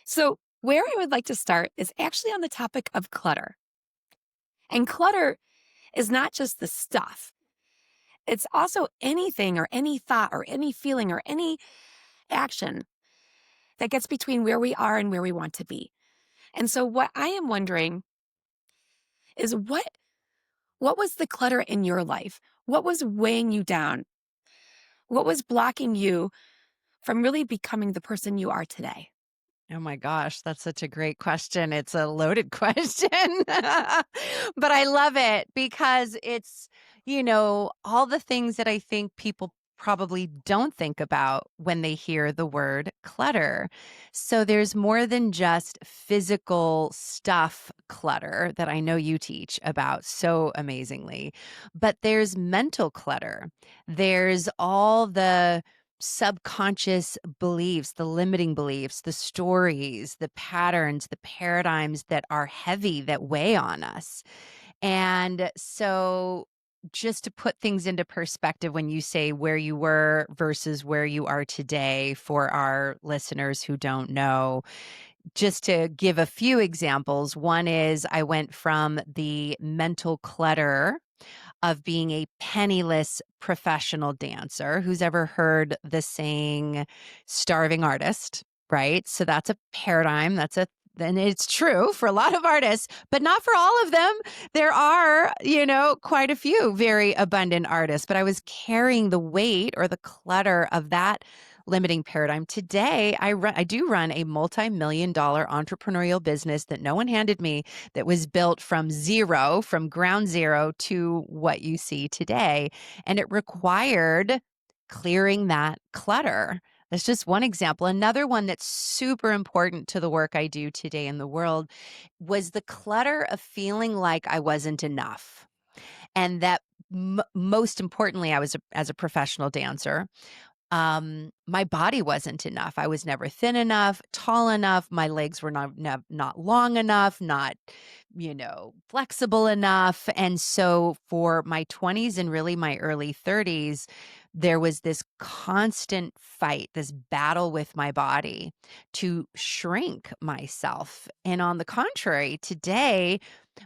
So, where I would like to start is actually on the topic of clutter. And clutter is not just the stuff, it's also anything or any thought or any feeling or any action that gets between where we are and where we want to be. And so, what I am wondering is what was the clutter in your life? What was weighing you down? What was blocking you from really becoming the person you are today? Oh my gosh, that's such a great question. It's a loaded question, but I love it because it's all the things that I think people probably don't think about when they hear the word clutter. So there's more than just physical stuff clutter that I know you teach about so amazingly, but there's mental clutter. There's all the subconscious beliefs, the limiting beliefs, the stories, the patterns, the paradigms that are heavy, that weigh on us. And so, just to put things into perspective, when you say where you were versus where you are today, for our listeners who don't know, just to give a few examples, one is I went from the mental clutter of being a penniless professional dancer. Who's ever heard the saying starving artist, right? So that's a paradigm. And it's true for a lot of artists, but not for all of them. There are quite a few very abundant artists, but I was carrying the weight or the clutter of that limiting paradigm. Today, I do run a multi-million-dollar entrepreneurial business that no one handed me, that was built from zero, from ground zero to what you see today. And it required clearing that clutter. That's just one example. Another one that's super important to the work I do today in the world was the clutter of feeling like I wasn't enough. And that most importantly, as a professional dancer, my body wasn't enough. I was never thin enough, tall enough. My legs were not long enough, not flexible enough. And so for my 20s and really my early 30s, there was this constant fight, this battle with my body to shrink myself. And on the contrary, today,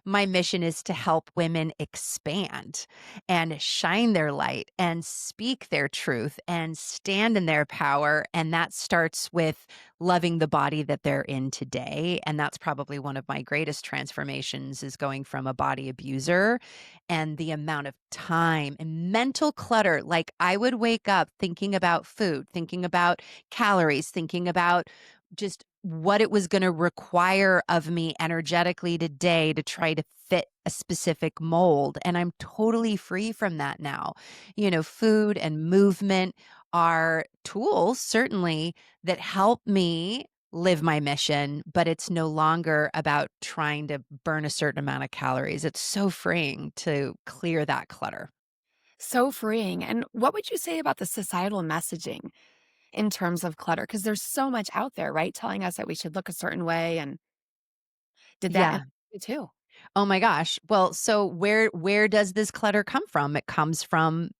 my mission is to help women expand and shine their light and speak their truth and stand in their power. And that starts with loving the body that they're in today. And that's probably one of my greatest transformations, is going from a body abuser and the amount of time and mental clutter. Like, I would wake up thinking about food, thinking about calories, thinking about just what it was going to require of me energetically today to try to fit a specific mold. And I'm totally free from that now. Food and movement are tools, certainly, that help me live my mission, but it's no longer about trying to burn a certain amount of calories. It's so freeing to clear that clutter. So freeing. And what would you say about the societal messaging in terms of clutter? Because there's so much out there, right? Telling us that we should look a certain way. And did that Yeah. impact you too? Oh my gosh. Well, so where does this clutter come from? It comes from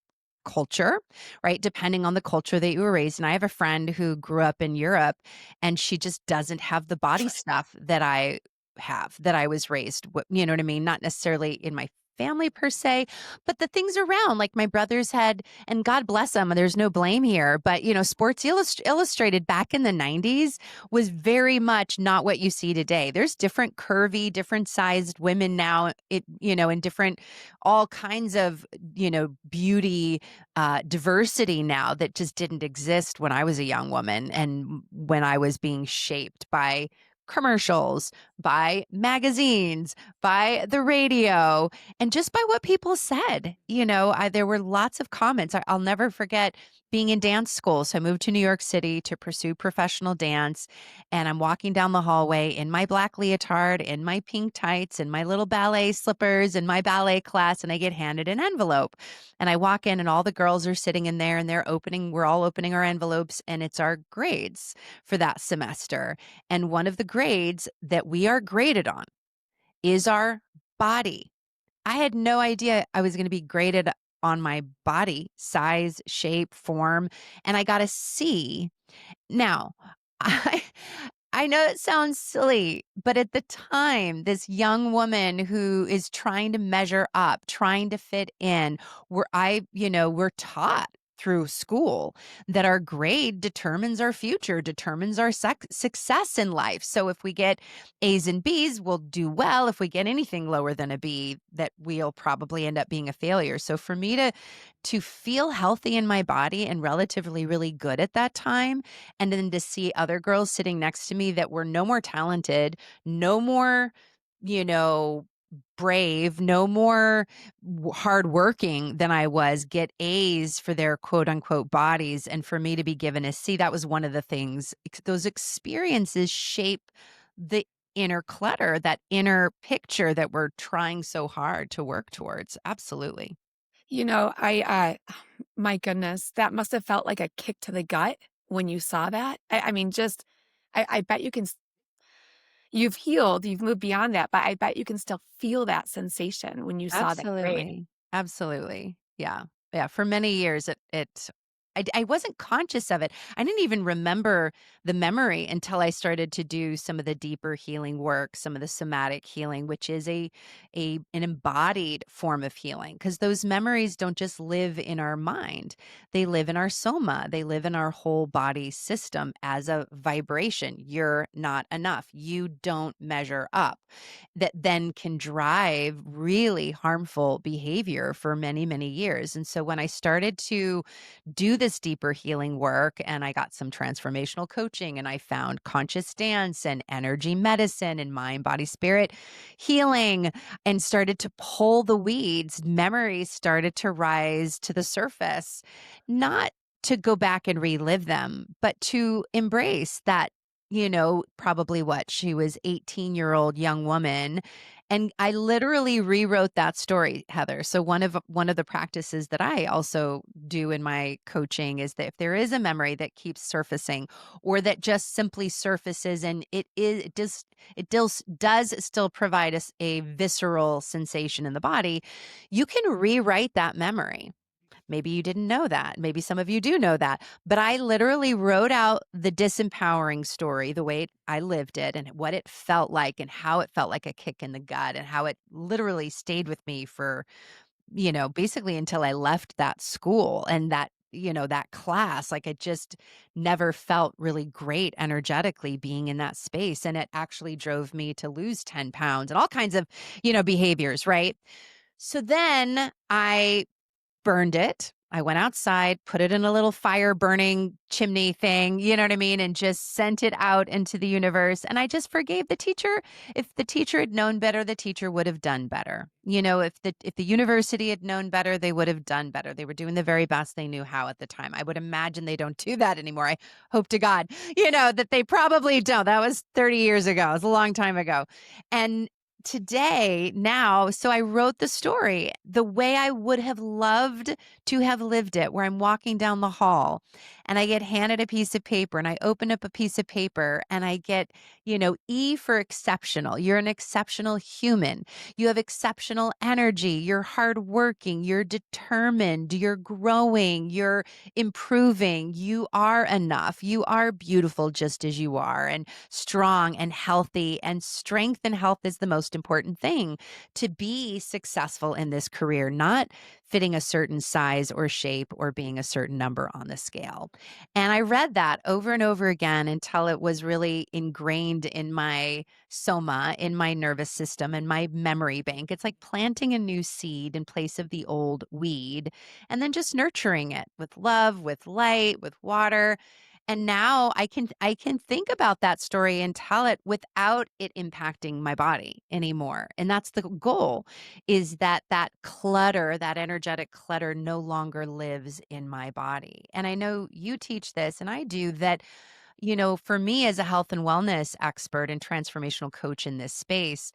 culture, right? Depending on the culture that you were raised in. I have a friend who grew up in Europe, and she just doesn't have the body stuff that I have, that I was raised with, you know what I mean? Not necessarily in my family per se, but the things around. Like, my brothers had, and God bless them, there's no blame here, but Sports Illustrated back in the 90s was very much not what you see today. There's different curvy, different sized women now, in different, all kinds of, beauty diversity now, that just didn't exist when I was a young woman and when I was being shaped by commercials, by magazines, by the radio, and just by what people said. There were lots of comments. I'll never forget being in dance school. So I moved to New York City to pursue professional dance. And I'm walking down the hallway in my black leotard, in my pink tights, in my little ballet slippers, in my ballet class, and I get handed an envelope. And I walk in, and all the girls are sitting in there, and we're all opening our envelopes, and it's our grades for that semester. And one of the grades that we are graded on is our body. I had no idea I was going to be graded on my body size, shape, form, and I got a C. Now, I I know it sounds silly, but at the time, this young woman who is trying to measure up, trying to fit in, we're taught through school that our grade determines our future, determines our success in life. So if we get A's and B's, we'll do well. If we get anything lower than a B, that we'll probably end up being a failure. So for me to feel healthy in my body and relatively really good at that time, and then to see other girls sitting next to me that were no more talented, no more, you know, brave, no more hardworking than I was, get A's for their quote unquote bodies. And for me to be given a C, that was one of the things. Those experiences shape the inner clutter, that inner picture that we're trying so hard to work towards. Absolutely. My goodness, that must have felt like a kick to the gut when you saw that. I mean, just, I bet you've healed, you've moved beyond that, but I bet you can still feel that sensation when you saw that grade. Absolutely. Absolutely. Yeah. Yeah, for many years, I wasn't conscious of it. I didn't even remember the memory until I started to do some of the deeper healing work, some of the somatic healing, which is an embodied form of healing, because those memories don't just live in our mind. They live in our soma. They live in our whole body system as a vibration. You're not enough. You don't measure up, that then can drive really harmful behavior for many, many years. And so when I started to do this deeper healing work and I got some transformational coaching and I found conscious dance and energy medicine and mind, body, spirit healing and started to pull the weeds, memories started to rise to the surface, not to go back and relive them, but to embrace that, probably what she was 18-year-old young woman. And I literally rewrote that story, Heather. So one of the practices that I also do in my coaching is that if there is a memory that keeps surfacing or that just simply surfaces and it does still provide us a visceral sensation in the body, you can rewrite that memory. Maybe you didn't know that. Maybe some of you do know that. But I literally wrote out the disempowering story, the way I lived it and what it felt like and how it felt like a kick in the gut and how it literally stayed with me for, basically until I left that school and that class. Like it just never felt really great energetically being in that space. And it actually drove me to lose 10 pounds and all kinds of, behaviors. Right. So then I burned it. I went outside, put it in a little fire burning chimney thing, you know what I mean? And just sent it out into the universe. And I just forgave the teacher. If the teacher had known better, the teacher would have done better. If the university had known better, they would have done better. They were doing the very best they knew how at the time. I would imagine they don't do that anymore. I hope to God, that they probably don't. That was 30 years ago. It was a long time ago. And today, now, so I wrote the story the way I would have loved to have lived it, where I'm walking down the hall and I get handed a piece of paper and I open up a piece of paper and I get, E for exceptional. You're an exceptional human. You have exceptional energy. You're hardworking. You're determined. You're growing. You're improving. You are enough. You are beautiful just as you are and strong and healthy. And strength and health is the most important thing to be successful in this career, not fitting a certain size or shape or being a certain number on the scale. And I read that over and over again until it was really ingrained in my soma, in my nervous system, and my memory bank. It's like planting a new seed in place of the old weed and then just nurturing it with love, with light, with water. And now I can think about that story and tell it without it impacting my body anymore. And that's the goal, is that clutter, that energetic clutter no longer lives in my body. And I know you teach this and I do that, for me as a health and wellness expert and transformational coach in this space,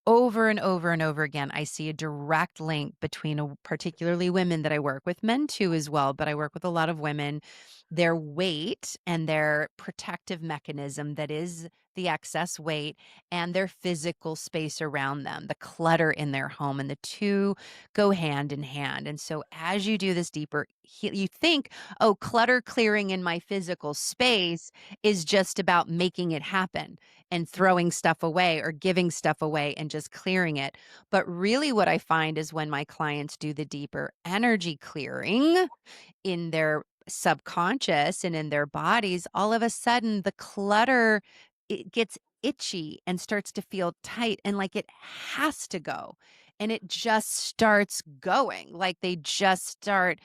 over and over and over again, I see a direct link between particularly women that I work with, men too as well, but I work with a lot of women their weight and their protective mechanism that is the excess weight and their physical space around them, the clutter in their home, and the two go hand in hand. And so, as you do this deeper, you think, oh, clutter clearing in my physical space is just about making it happen and throwing stuff away or giving stuff away and just clearing it. But really, what I find is when my clients do the deeper energy clearing in their subconscious and in their bodies, all of a sudden the clutter, it gets itchy and starts to feel tight and like it has to go. And it just starts going. Like they just start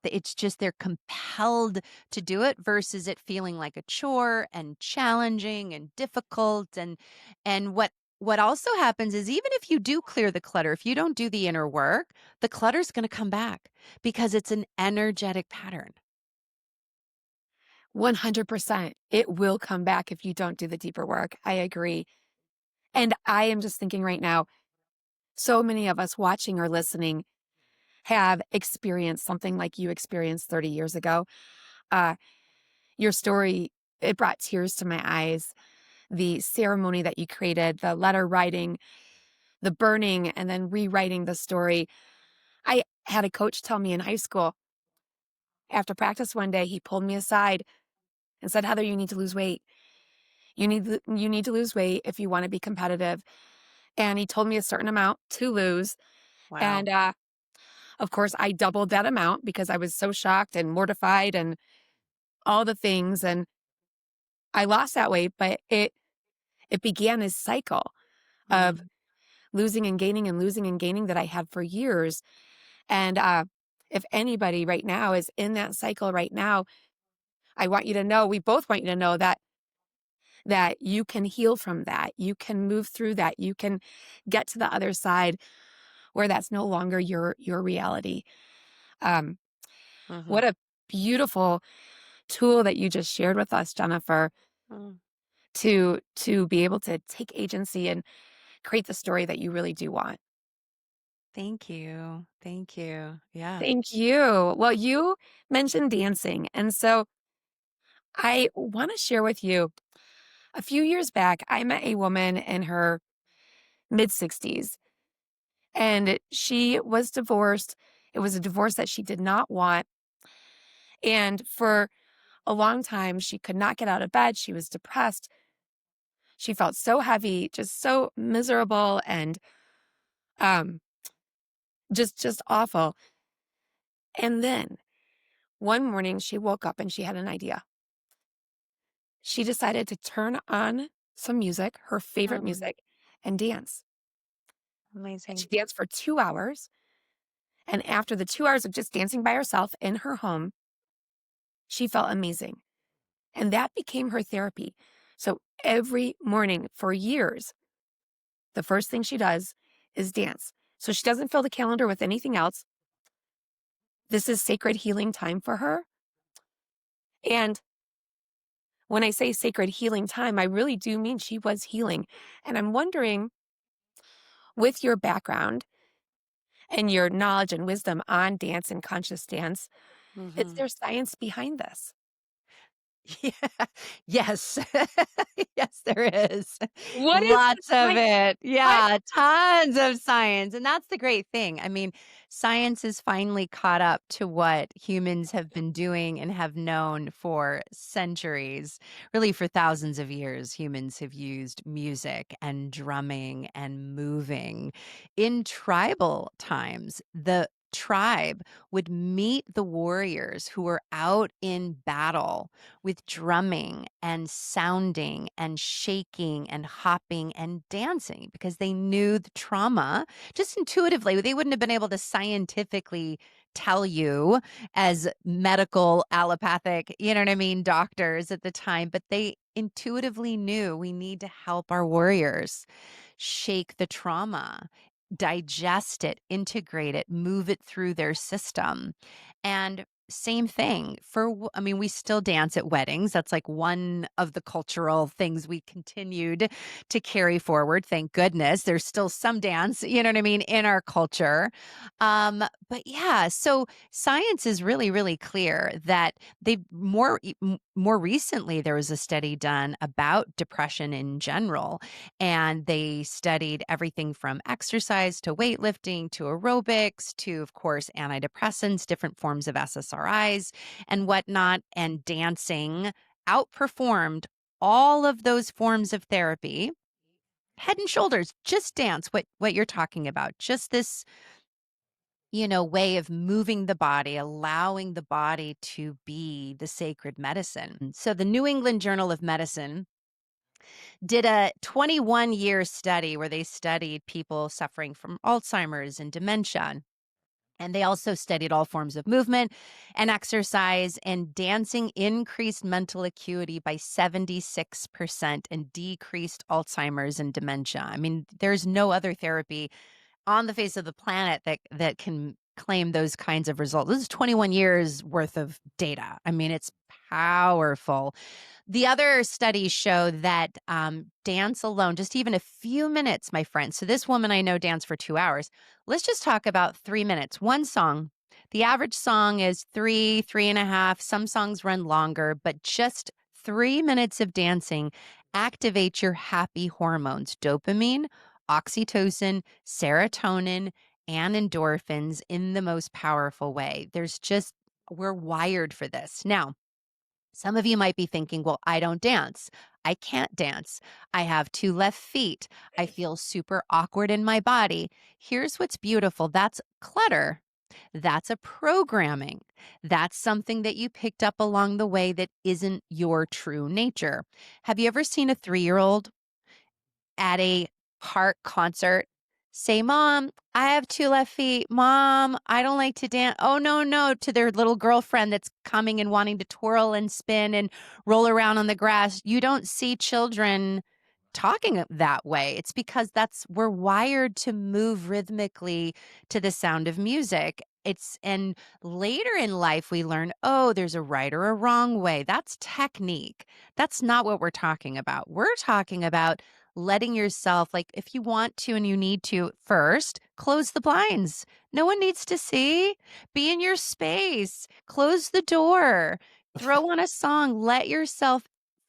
it's just they're compelled to do it versus it feeling like a chore and challenging and difficult. And what also happens is even if you do clear the clutter, if you don't do the inner work, the clutter's going to come back because it's an energetic pattern. 100%. It will come back if you don't do the deeper work. I agree. And I am just thinking right now, so many of us watching or listening have experienced something like you experienced 30 years ago. Uh, your story, it brought tears to my eyes. The ceremony that you created, the letter writing, the burning, and then rewriting the story. I had a coach tell me in high school after practice one day, he pulled me aside and said, Heather, you need to lose weight. You need to lose weight if you want to be competitive. And he told me a certain amount to lose. Wow. And of course, I doubled that amount because I was so shocked and mortified and all the things. And I lost that weight, but it began this cycle of Mhm. losing and losing and gaining that I had for years. And if anybody right now is in that cycle right now, I want you to know, we both want you to know that you can heal from that. You can move through that. You can get to the other side where that's no longer your reality. Um, Mhm. what a beautiful tool that you just shared with us, Jennifer, Mm. to be able to take agency and create the story that you really do want. Thank you. Thank you. Yeah. Thank you. Well, you mentioned dancing, and so I want to share with you. A few years back, I met a woman in her mid 60s, and she was divorced. It was a divorce that she did not want. And for a long time, she could not get out of bed. She was depressed. She felt so heavy, just so miserable and um, just awful. And then one morning, she woke up and she had an idea. She decided to turn on some music, her favorite Mm. music, and dance. And she Amazing. danced for 2 hours. And after the 2 hours of just dancing by herself in her home, she felt amazing. And that became her therapy. So every morning for years, the first thing she does is dance. So she doesn't fill the calendar with anything else. This is sacred healing time for her. And when I say sacred healing time, I really do mean she was healing. And I'm wondering, with your background and your knowledge and wisdom on dance and conscious dance, is Mhm. there science behind this? Yeah. Yes. Yes, there is. What is the Lots of science? it. What? Yeah, tons of science, and that's the great thing. I mean, science has finally caught up to what humans have been doing and have known for centuries. Really, for thousands of years, humans have used music and drumming and moving. In tribal times, the tribe would meet the warriors who were out in battle with drumming and sounding and shaking and hopping and dancing because they knew the trauma just intuitively. They wouldn't have been able to scientifically tell you as medical allopathic, you know what I mean, doctors at the time, but they intuitively knew we need to help our warriors shake the trauma, digest it, integrate it, move it through their system. And same thing. I mean, we still dance at weddings. That's like one of the cultural things we continued to carry forward. Thank goodness. There's still some dance, you know what I mean, in our culture. But yeah, so science is really, really clear that more recently there was a study done about depression in general, and they studied everything from exercise to weightlifting to aerobics to, of course, antidepressants, different forms of SSRIs and whatnot. And dancing outperformed all of those forms of therapy. Head and shoulders, just dance, what you're talking about. Just this, way of moving the body, allowing the body to be the sacred medicine. So the New England Journal of Medicine did a 21-year study where they studied people suffering from Alzheimer's and dementia. And they also studied all forms of movement and exercise, and dancing increased mental acuity by 76% and decreased Alzheimer's and dementia. I mean, there's no other therapy on the face of the planet that can claim those kinds of results. This is 21 years worth of data. I mean, it's powerful. The other studies show that dance alone, just even a few minutes, my friend. So this woman I know danced for 2 hours. Let's just talk about 3 minutes. One song. The average song is 3.5. Some songs run longer, but just 3 minutes of dancing activates your happy hormones, dopamine, oxytocin, serotonin, and endorphins in the most powerful way. We're wired for this. Now, some of you might be thinking, well, I don't dance. I can't dance. I have two left feet. I feel super awkward in my body. Here's what's beautiful. That's clutter. That's a programming. That's something that you picked up along the way that isn't your true nature. Have you ever seen a 3-year-old at a park concert say, "Mom, I have two left feet. Mom, I don't like to dance." Oh, no, no, to their little girlfriend that's coming and wanting to twirl and spin and roll around on the grass. You don't see children talking that way. It's because we're wired to move rhythmically to the sound of music. And later in life, we learn, oh, there's a right or a wrong way. That's technique. That's not what we're talking about. We're talking about letting yourself, like, if you want to and you need to, first close the blinds. No one needs to see. Be in your space. Close the door. Throw on a song. Let yourself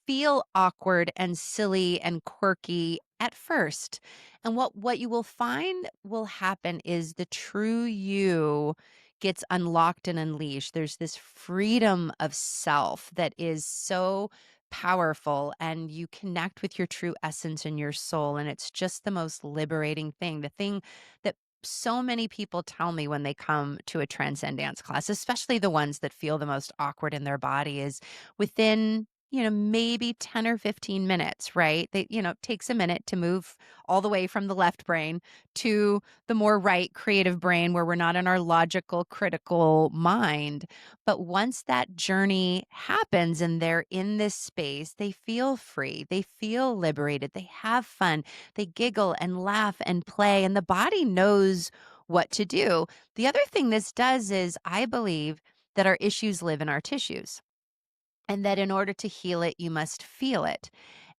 feel awkward and silly and quirky at first. And what you will find will happen is the true you gets unlocked and unleashed. There's this freedom of self that is so powerful, and you connect with your true essence and your soul, and it's just the most liberating thing. The thing that so many people tell me when they come to a TranscenDance class, especially the ones that feel the most awkward in their body, is within maybe 10 or 15 minutes, right? It takes a minute to move all the way from the left brain to the more right creative brain where we're not in our logical, critical mind. But once that journey happens and they're in this space, they feel free, they feel liberated, they have fun, they giggle and laugh and play, and the body knows what to do. The other thing this does is, I believe that our issues live in our tissues, and that in order to heal it, you must feel it.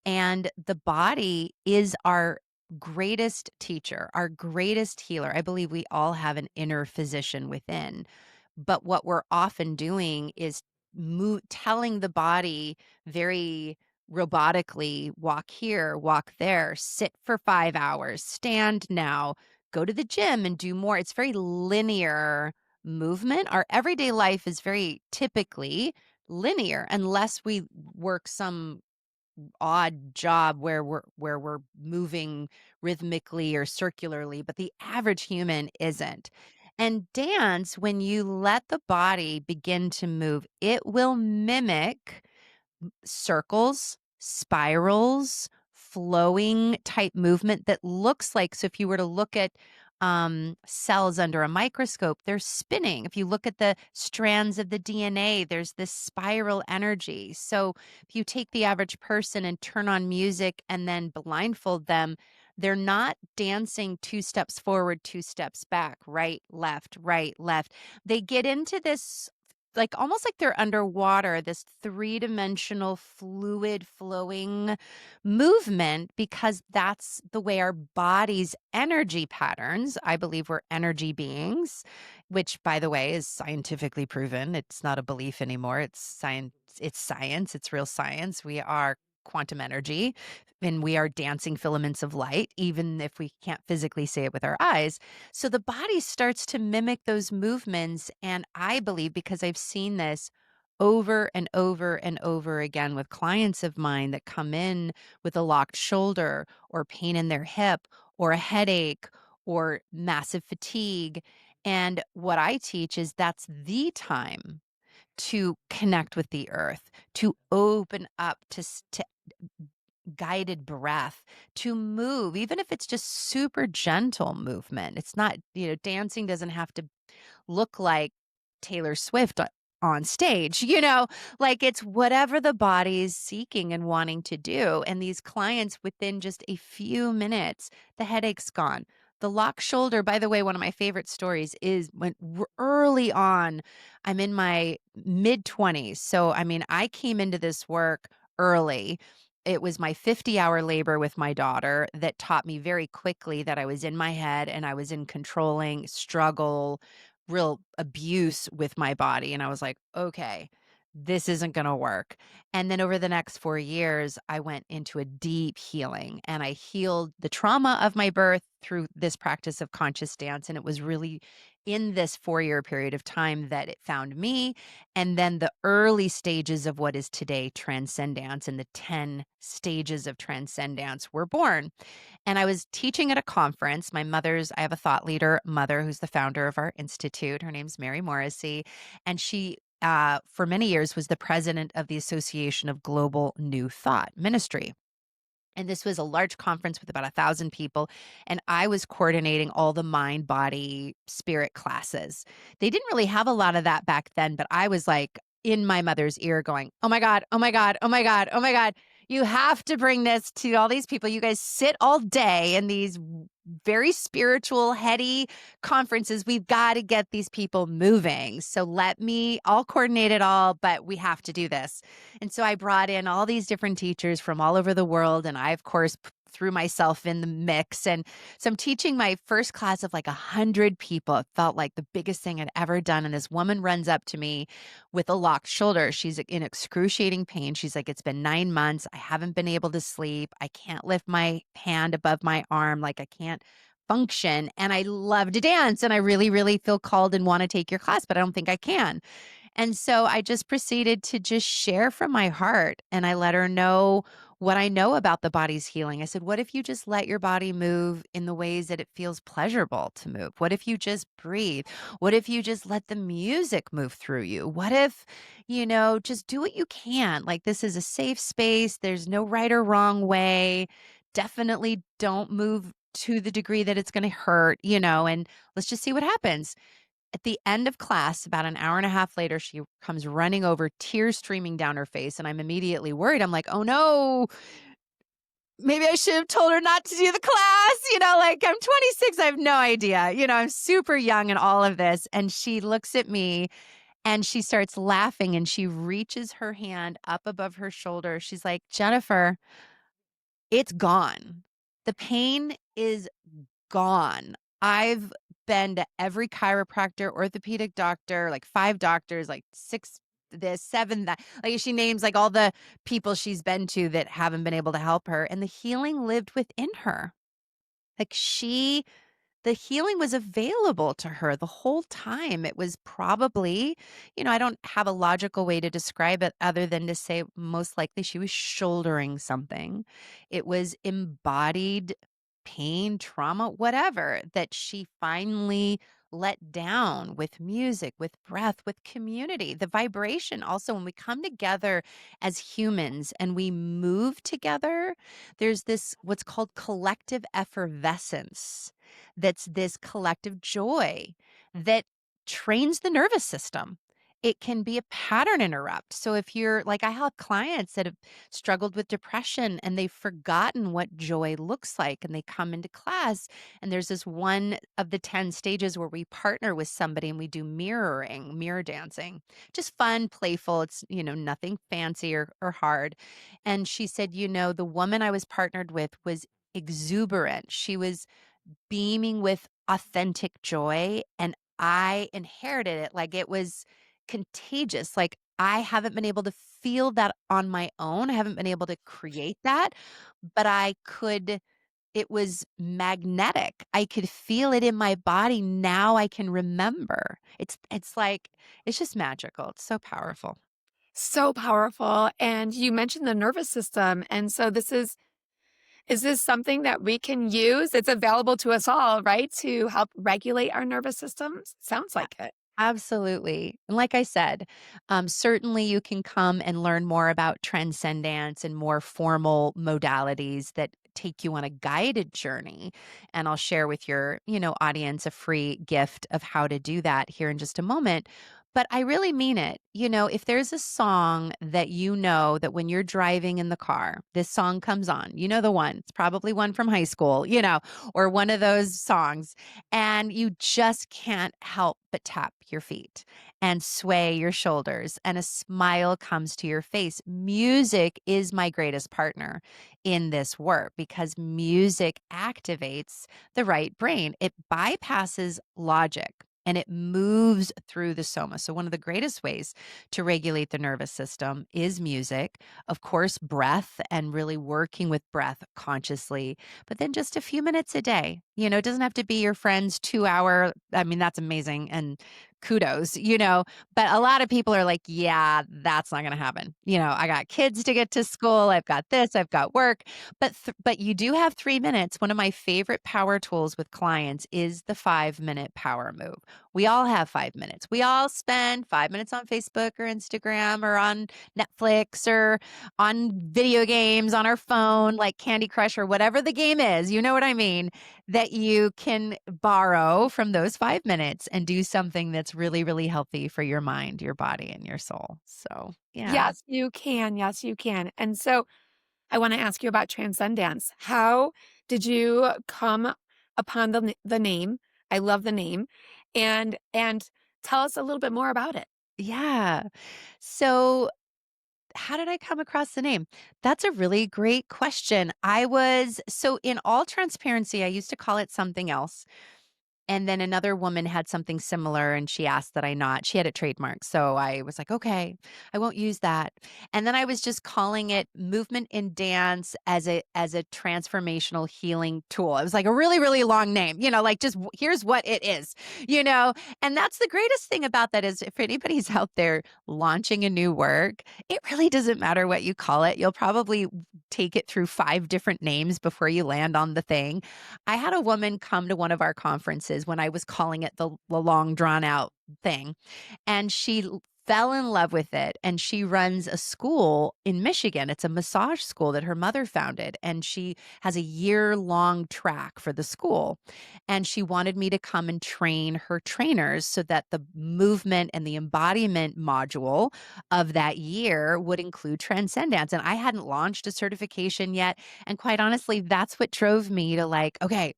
And the body is our greatest teacher, our greatest healer. I believe we all have an inner physician within. But what we're often doing is telling the body very robotically, walk here, walk there, sit for 5 hours, stand now, go to the gym and do more. It's very linear movement. Our everyday life is very typically linear unless we work some odd job where we're moving rhythmically or circularly, but the average human isn't. And dance, when you let the body begin to move, it will mimic circles, spirals, flowing type movement that looks like, so if you were to look at cells under a microscope, they're spinning. If you look at the strands of the DNA, there's this spiral energy. So if you take the average person and turn on music and then blindfold them, they're not dancing 2 steps forward, 2 steps back, right, left, right, left. They get into this like almost like they're underwater, this three-dimensional fluid flowing movement, because that's the way our body's energy patterns. I believe we're energy beings, which by the way is scientifically proven. It's not a belief anymore. It's science, it's real science. We are quantum energy and we are dancing filaments of light, even if we can't physically say it with our eyes. So the body starts to mimic those movements. And I believe, because I've seen this over and over and over again with clients of mine that come in with a locked shoulder or pain in their hip or a headache or massive fatigue. And what I teach is that's the time to connect with the earth, to open up to guided breath, to move, even if it's just super gentle movement. It's not, dancing doesn't have to look like Taylor Swift on stage, like it's whatever the body's seeking and wanting to do. And these clients, within just a few minutes, the headache's gone. The locked shoulder, by the way, one of my favorite stories is when early on, I'm in my mid 20s. So, I mean, I came into this work early. It was my 50-hour labor with my daughter that taught me very quickly that I was in my head and I was in controlling struggle, real abuse with my body. And I was like, okay, this isn't going to work. And then over the next 4 years, I went into a deep healing and I healed the trauma of my birth through this practice of conscious dance. And it was really in this 4 year period of time that it found me. And then the early stages of what is today TranscenDance and the 10 stages of TranscenDance were born. And I was teaching at a conference. I have a thought leader mother who's the founder of our institute. Her name's Mary Morrissey. And she, for many years, was the president of the Association of Global New Thought Ministry. And this was a large conference with about 1,000 people. And I was coordinating all the mind, body, spirit classes. They didn't really have a lot of that back then, but I was like in my mother's ear going, oh my God, oh my God, oh my God, oh my God. You have to bring this to all these people. You guys sit all day in these very spiritual, heady conferences. We've got to get these people moving. So I'll coordinate it all, but we have to do this. And so I brought in all these different teachers from all over the world. And I, of course, threw myself in the mix. And so I'm teaching my first class of like 100 people. It felt like the biggest thing I'd ever done. And this woman runs up to me with a locked shoulder. She's in excruciating pain. She's like, it's been 9 months. I haven't been able to sleep. I can't lift my hand above my arm. Like I can't function. And I love to dance. And I really, really feel called and want to take your class, but I don't think I can. And so I just proceeded to just share from my heart. And I let her know what I know about the body's healing. I said, what if you just let your body move in the ways that it feels pleasurable to move? What if you just breathe? What if you just let the music move through you? What if, just do what you can? Like, this is a safe space. There's no right or wrong way. Definitely don't move to the degree that it's going to hurt, and let's just see what happens. At the end of class, about an hour and a half later, she comes running over, tears streaming down her face. And I'm immediately worried. I'm like, oh no, maybe I should have told her not to do the class. Like I'm 26. I have no idea. I'm super young in all of this. And she looks at me and she starts laughing and she reaches her hand up above her shoulder. She's like, Jennifer, it's gone. The pain is gone. I've been to every chiropractor, orthopedic doctor, like 5 doctors, like 6 this, 7 that. Like she names like all the people she's been to that haven't been able to help her, and the healing lived within her. Like the healing was available to her the whole time. It was probably, I don't have a logical way to describe it other than to say most likely she was shouldering something. It was embodied pain, trauma, whatever, that she finally let down with music, with breath, with community, the vibration. Also, when we come together as humans and we move together, there's this what's called collective effervescence. That's this collective joy that trains the nervous system. it can be a pattern interrupt. So if you're like, I have clients that have struggled with depression and they've forgotten what joy looks like, and they come into class and there's this one of the 10 stages where we partner with somebody and we do mirroring, mirror dancing. Just fun, playful. It's, nothing fancy or hard. And she said, the woman I was partnered with was exuberant. She was beaming with authentic joy, and I inherited it like it was contagious. Like, I haven't been able to feel that on my own. I haven't been able to create that, but I could it was magnetic. I could feel it in my body. Now I can remember. It's like it's just magical. It's so powerful. So powerful. And you mentioned the nervous system. And so is this something that we can use? It's available to us all, right? To help regulate our nervous systems? Sounds A like it. Absolutely. And like I said, certainly you can come and learn more about TranscenDance and more formal modalities that take you on a guided journey. And I'll share with your, audience a free gift of how to do that here in just a moment. But I really mean it. If there's a song that that when you're driving in the car, this song comes on, the one, it's probably one from high school, or one of those songs, and you just can't help but tap your feet and sway your shoulders, and a smile comes to your face. Music is my greatest partner in this work because music activates the right brain. It bypasses logic and it moves through the soma. So, one of the greatest ways to regulate the nervous system is music. Of course, breath and really working with breath consciously, but then just a few minutes a day. It doesn't have to be your friend's 2 hour. I mean, that's amazing. And kudos, but a lot of people are like, yeah, that's not going to happen. I got kids to get to school. I've got this, I've got work, but you do have 3 minutes. One of my favorite power tools with clients is the 5 minute power move. We all have 5 minutes. We all spend 5 minutes on Facebook or Instagram or on Netflix or on video games on our phone, like Candy Crush or whatever the game is. You know what I mean? That you can borrow from those 5 minutes and do something that's really, really healthy for your mind, your body, and your soul. So, yeah. Yes, you can. Yes, you can. And so I want to ask you about Transcendence. How did you come upon the name? I love the name. And tell us a little bit more about it. Yeah. So, how did I come across the name? That's a really great question. In all transparency, I used to call it something else. And then another woman had something similar and she asked that I not. She had it trademarked. So I was like, okay, I won't use that. And then I was just calling it movement in dance as a transformational healing tool. It was like a really, really long name, like just here's what it is, you know? And that's the greatest thing about that is if anybody's out there launching a new work, it really doesn't matter what you call it. You'll probably take it through 5 different names before you land on the thing. I had a woman come to one of our conferences when I was calling it the long drawn out thing, and fell in love with it. And she runs a school in Michigan. It's a massage school that her mother founded, and she has a year-long track for the school. And she wanted me to come and train her trainers so that the movement and the embodiment module of that year would include Transcendence. And I hadn't launched a certification yet. And quite honestly, that's what drove me to like, okay,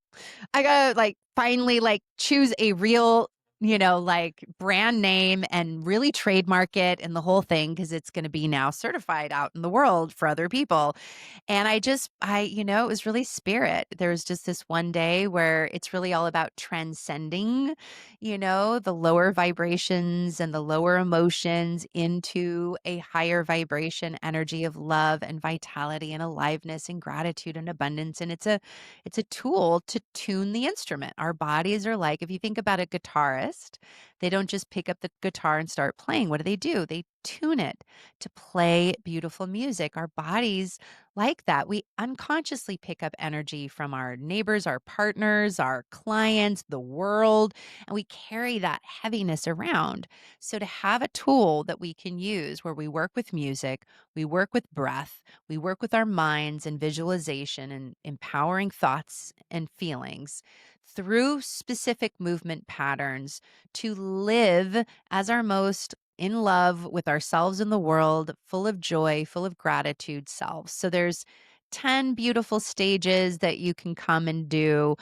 I gotta like finally like choose a real, like brand name and really trademark it and the whole thing because it's going to be now certified out in the world for other people. And it was really spirit. There was just this one day where it's really all about transcending, the lower vibrations and the lower emotions into a higher vibration energy of love and vitality and aliveness and gratitude and abundance. And it's a tool to tune the instrument. Our bodies are like, if you think about a guitarist, they don't just pick up the guitar and start playing. What do? They tune it to play beautiful music. Our bodies like that. We unconsciously pick up energy from our neighbors, our partners, our clients, the world, and we carry that heaviness around. So to have a tool that we can use where we work with music, we work with breath, we work with our minds and visualization and empowering thoughts and feelings through specific movement patterns to live as our most in love with ourselves and the world, full of joy, full of gratitude selves. So there's 10 beautiful stages that you can come and do.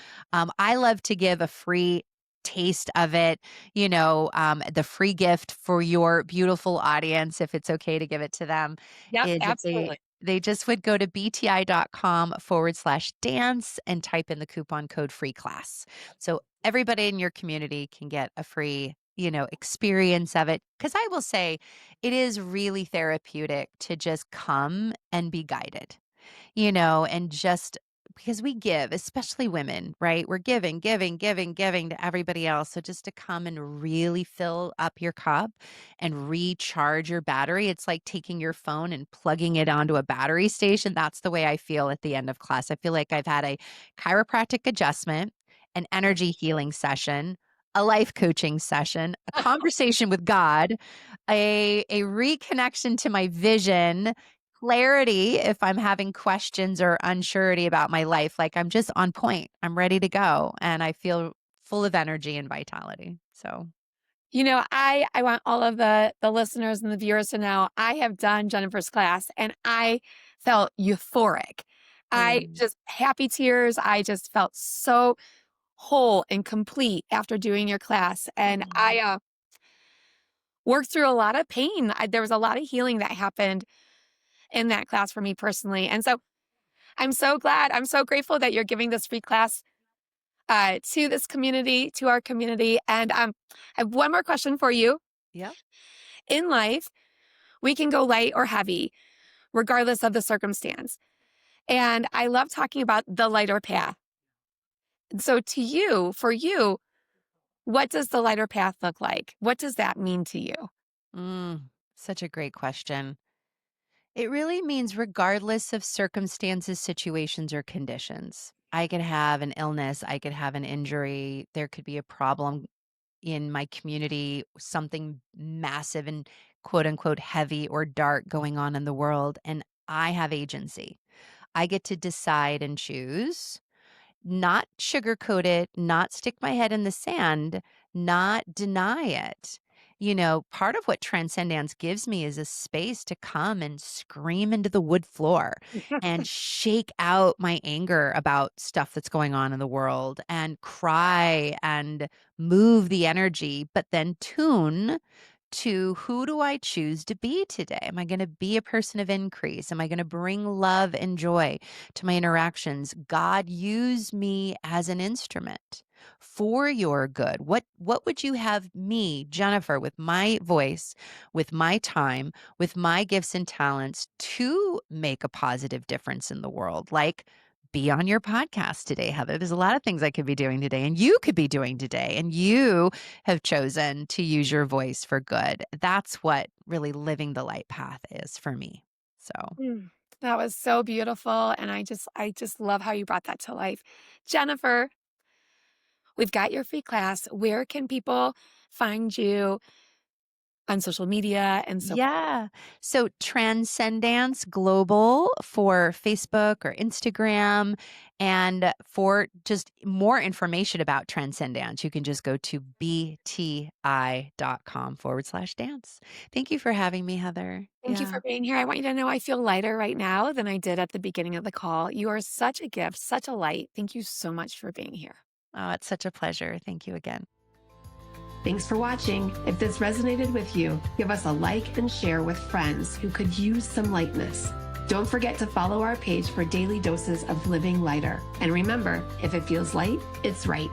I love to give a free taste of it, the free gift for your beautiful audience, if it's okay to give it to them, Yep, is if they absolutely. they just would go to bti.com/dance and type in the coupon code free class. So everybody in your community can get a free, experience of it. Cause I will say it is really therapeutic to just come and be guided, and just because we give, especially women, right? We're giving, giving, giving, giving to everybody else. So just to come and really fill up your cup and recharge your battery, it's like taking your phone and plugging it onto a battery station. That's the way I feel at the end of class. I feel like I've had a chiropractic adjustment, an energy healing session, a life coaching session, a conversation with God, a reconnection to my vision, clarity if I'm having questions or unsurety about my life. Like I'm just on point. I'm ready to go. And I feel full of energy and vitality. So, I want all of the listeners and the viewers to know I have done Jennifer's class and I felt euphoric. I mm, just happy tears. I just felt so whole and complete after doing your class. And mm, I worked through a lot of pain. There was a lot of healing that happened in that class for me personally. And so I'm so glad, I'm so grateful that you're giving this free class to this community, to our community. And I have one more question for you. yep. In life, we can go light or heavy, regardless of the circumstance. And I love talking about the lighter path. So, to you, for you, what does the lighter path look like? What does that mean to you? Such a great question. It really means regardless of circumstances, situations, or conditions. I could have an illness, I could have an injury, there could be a problem in my community, something massive and quote unquote heavy or dark going on in the world. And I have agency. I get to decide and choose, not sugarcoat it, not stick my head in the sand, not deny it. Part of what TranscenDance gives me is a space to come and scream into the wood floor and shake out my anger about stuff that's going on in the world and cry and move the energy, but then tune to who do I choose to be today? Am I going to be a person of increase? Am I going to bring love and joy to my interactions? God, use me as an instrument for your good. What would you have me, Jennifer, with my voice, with my time, with my gifts and talents to make a positive difference in the world? Like be on your podcast today, Heather. There's a lot of things I could be doing today, and you could be doing today, and you have chosen to use your voice for good. That's what really living the light path is for me. So, Mm, that was so beautiful. And I just love how you brought that to life. Jennifer, we've got your free class. Where can people find you on social media and so forth? yeah. So TranscenDance Global for Facebook or Instagram. And for just more information about TranscenDance, you can just go to bti.com/dance. Thank you for having me, Heather. Thank you Yeah. for being here. I want you to know I feel lighter right now than I did at the beginning of the call. You are such a gift, such a light. Thank you so much for being here. Oh, it's such a pleasure. Thank you again. Thanks for watching. If this resonated with you, give us a like and share with friends who could use some lightness. Don't forget to follow our page for daily doses of living lighter. And remember, if it feels light, it's right.